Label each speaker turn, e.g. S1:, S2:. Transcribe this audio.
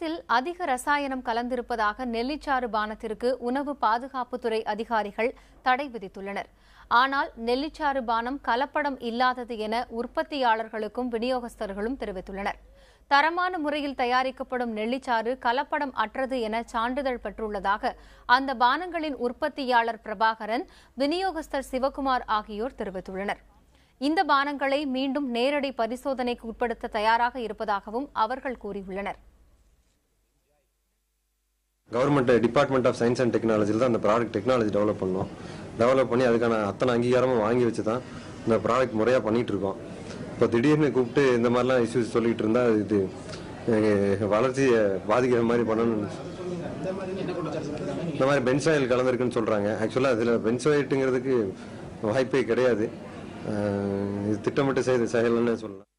S1: பானத்தில் அதிக ரசாயனம் கலந்திருப்பதாக நெல்லிச்சாறு பானத்திற்கு உணவு பாதுகாப்புத்துறை அதிகாரிகள் தடை விதித்துள்ளனர். ஆனால் நெல்லிச்சாறு பானம் கலப்படம் இல்லாதது என உற்பத்தியாளர்களுக்கும் விநியோகஸ்தர்களும் தெரிவித்துள்ளனர். தரமான முறையில் தயாரிக்கப்படும் நெல்லிச்சாறு கலப்படம் அற்றது என சான்றிதழ் பெற்றுள்ளதாக அந்த பானங்களின் உற்பத்தியாளர் பிரபாகரன், விநியோகஸ்தர் சிவகுமார் ஆகியோர் தெரிவித்துள்ளனர். இந்த பானங்களை மீண்டும் நேரடி பரிசோதனைக்கு உட்படுத்த தயாராக இருப்பதாகவும் அவர்கள் கூறியுள்ளனர்.
S2: Government department of science and டெக்னாலஜியில் தான் அந்த ப்ராடக்ட் டெக்னாலஜி டெவலப் பண்ணி அதுக்கான அத்தனை அங்கீகாரமும் வாங்கி வச்சு தான் இந்த ப்ராடக்ட் முறையாக பண்ணிட்டு இருக்கோம். இப்போ திடீர்னு கூப்பிட்டு இந்த மாதிரிலாம் இஷ்யூஸ் சொல்லிட்டு இருந்தா இது வளர்ச்சியை பாதிக்கிற மாதிரி பண்ணணும். இந்த மாதிரி பென்சாயில் கலந்துருக்குன்னு சொல்றாங்க. ஆக்சுவலாக அதில் பென்சாயிட்டுங்கிறதுக்கு வாய்ப்பே கிடையாது. இது திட்டமிட்டு செய்த செயல்னு சொல்லலாம்.